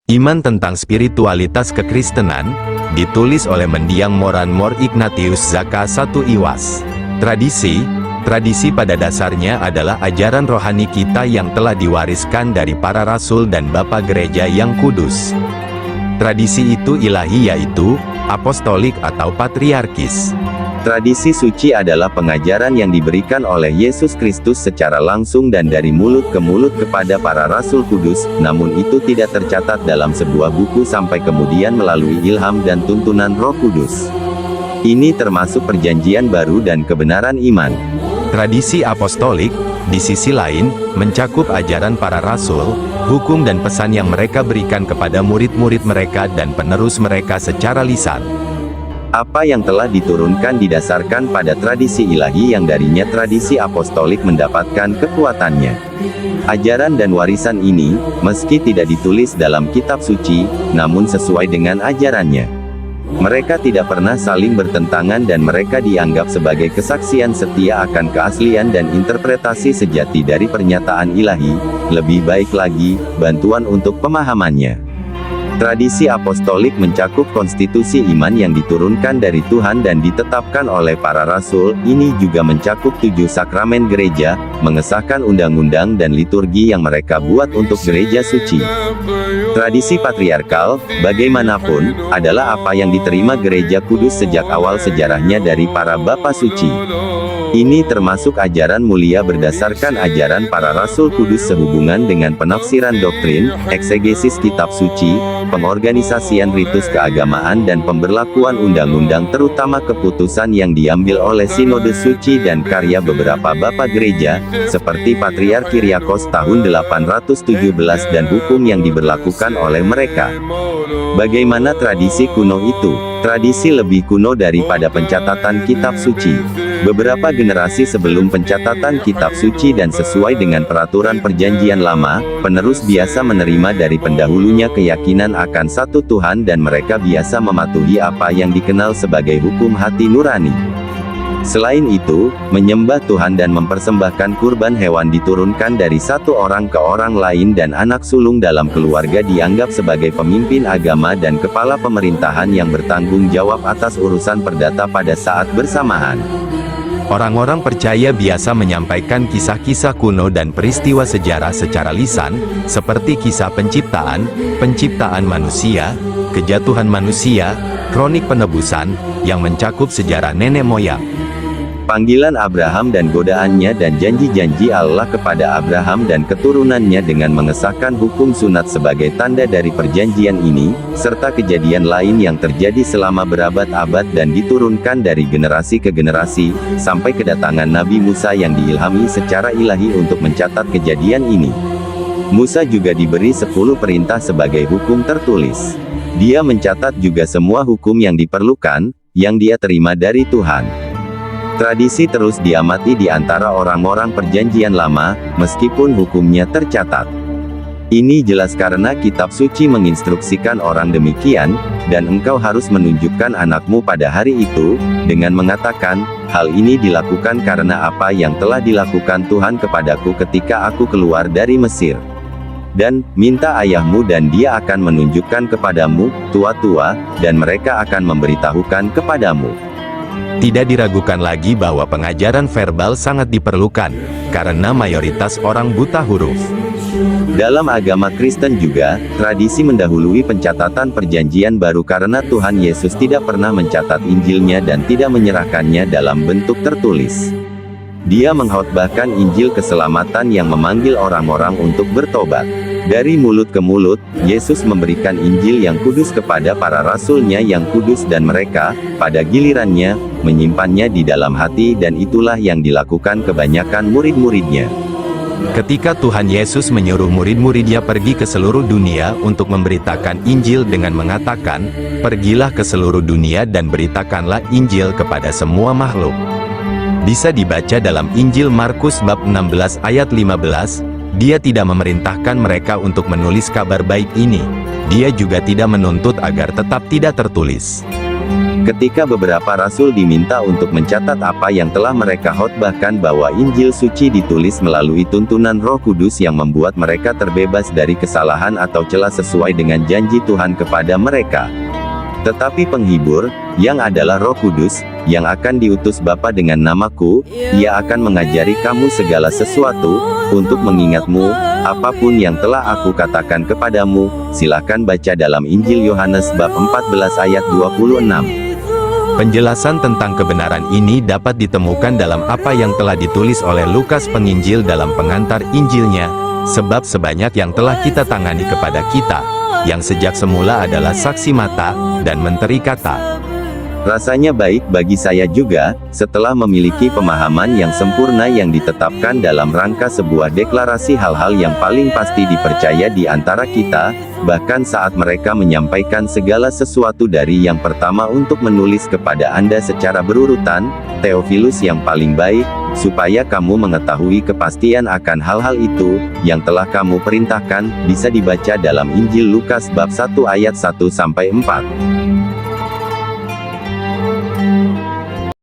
Iman tentang spiritualitas kekristenan, ditulis oleh mendiang Moran Mor Ignatius Zaka I Iwas. Tradisi pada dasarnya adalah ajaran rohani kita yang telah diwariskan dari para rasul dan bapa gereja yang kudus. Tradisi itu ilahi, yaitu apostolik atau patriarkis. Tradisi suci adalah pengajaran yang diberikan oleh Yesus Kristus secara langsung dan dari mulut ke mulut kepada para rasul kudus, namun itu tidak tercatat dalam sebuah buku sampai kemudian melalui ilham dan tuntunan Roh Kudus. Ini termasuk perjanjian baru dan kebenaran iman. Tradisi apostolik, di sisi lain, mencakup ajaran para rasul, hukum dan pesan yang mereka berikan kepada murid-murid mereka dan penerus mereka secara lisan. Apa yang telah diturunkan didasarkan pada tradisi ilahi yang darinya tradisi apostolik mendapatkan kekuatannya. Ajaran dan warisan ini, meski tidak ditulis dalam kitab suci, namun sesuai dengan ajarannya. Mereka tidak pernah saling bertentangan dan mereka dianggap sebagai kesaksian setia akan keaslian dan interpretasi sejati dari pernyataan ilahi, lebih baik lagi, bantuan untuk pemahamannya. Tradisi apostolik mencakup konstitusi iman yang diturunkan dari Tuhan dan ditetapkan oleh para rasul. Ini juga mencakup 7 sakramen gereja, mengesahkan undang-undang dan liturgi yang mereka buat untuk gereja suci. Tradisi patriarkal, bagaimanapun, adalah apa yang diterima gereja kudus sejak awal sejarahnya dari para bapa suci. Ini termasuk ajaran mulia berdasarkan ajaran para rasul kudus sehubungan dengan penafsiran doktrin, eksegesis kitab suci, pengorganisasian ritus keagamaan dan pemberlakuan undang-undang terutama keputusan yang diambil oleh sinode suci dan karya beberapa bapa gereja, seperti Patriark Kyriakos tahun 817 dan hukum yang diberlakukan oleh mereka. Bagaimana tradisi kuno itu? Tradisi lebih kuno daripada pencatatan kitab suci. Beberapa generasi sebelum pencatatan kitab suci dan sesuai dengan peraturan perjanjian lama, penerus biasa menerima dari pendahulunya keyakinan akan satu Tuhan dan mereka biasa mematuhi apa yang dikenal sebagai hukum hati nurani. Selain itu, menyembah Tuhan dan mempersembahkan kurban hewan diturunkan dari satu orang ke orang lain dan anak sulung dalam keluarga dianggap sebagai pemimpin agama dan kepala pemerintahan yang bertanggung jawab atas urusan perdata pada saat bersamaan. Orang-orang percaya biasa menyampaikan kisah-kisah kuno dan peristiwa sejarah secara lisan, seperti kisah penciptaan manusia, kejatuhan manusia, kronik penebusan, yang mencakup sejarah nenek moyang. Panggilan Abraham dan godaannya dan janji-janji Allah kepada Abraham dan keturunannya dengan mengesahkan hukum sunat sebagai tanda dari perjanjian ini, serta kejadian lain yang terjadi selama berabad-abad dan diturunkan dari generasi ke generasi, sampai kedatangan Nabi Musa yang diilhami secara ilahi untuk mencatat kejadian ini. Musa juga diberi 10 perintah sebagai hukum tertulis. Dia mencatat juga semua hukum yang diperlukan, yang dia terima dari Tuhan. Tradisi terus diamati di antara orang-orang perjanjian lama, meskipun hukumnya tercatat. Ini jelas karena kitab suci menginstruksikan orang demikian, dan engkau harus menunjukkan anakmu pada hari itu, dengan mengatakan, hal ini dilakukan karena apa yang telah dilakukan Tuhan kepadaku ketika aku keluar dari Mesir. Dan, minta ayahmu dan dia akan menunjukkan kepadamu, tua-tua, dan mereka akan memberitahukan kepadamu. Tidak diragukan lagi bahwa pengajaran verbal sangat diperlukan, karena mayoritas orang buta huruf. Dalam agama Kristen juga, tradisi mendahului pencatatan perjanjian baru karena Tuhan Yesus tidak pernah mencatat Injilnya dan tidak menyerahkannya dalam bentuk tertulis. Dia mengkhotbahkan Injil keselamatan yang memanggil orang-orang untuk bertobat. Dari mulut ke mulut, Yesus memberikan Injil yang kudus kepada para rasulnya yang kudus dan mereka, pada gilirannya, menyimpannya di dalam hati dan itulah yang dilakukan kebanyakan murid-muridnya. Ketika Tuhan Yesus menyuruh murid-muridnya pergi ke seluruh dunia untuk memberitakan Injil dengan mengatakan, pergilah ke seluruh dunia dan beritakanlah Injil kepada semua makhluk. Bisa dibaca dalam Injil Markus bab 16 ayat 15, Dia tidak memerintahkan mereka untuk menulis kabar baik ini. Dia juga tidak menuntut agar tetap tidak tertulis. Ketika beberapa rasul diminta untuk mencatat apa yang telah mereka khotbahkan bahwa Injil suci ditulis melalui tuntunan Roh Kudus yang membuat mereka terbebas dari kesalahan atau celah sesuai dengan janji Tuhan kepada mereka. Tetapi penghibur, yang adalah Roh Kudus, yang akan diutus Bapa dengan namaku, ia akan mengajari kamu segala sesuatu, untuk mengingatmu, apapun yang telah aku katakan kepadamu. Silakan baca dalam Injil Yohanes bab 14 ayat 26. Penjelasan tentang kebenaran ini dapat ditemukan dalam apa yang telah ditulis oleh Lukas penginjil dalam pengantar Injilnya, sebab sebanyak yang telah kita tangani kepada kita, yang sejak semula adalah saksi mata, dan menteri kata. Rasanya baik bagi saya juga, setelah memiliki pemahaman yang sempurna yang ditetapkan dalam rangka sebuah deklarasi hal-hal yang paling pasti dipercaya di antara kita, bahkan saat mereka menyampaikan segala sesuatu dari yang pertama untuk menulis kepada Anda secara berurutan, Theophilus yang paling baik, supaya kamu mengetahui kepastian akan hal-hal itu, yang telah kamu perintahkan, bisa dibaca dalam Injil Lukas bab 1 ayat 1-4.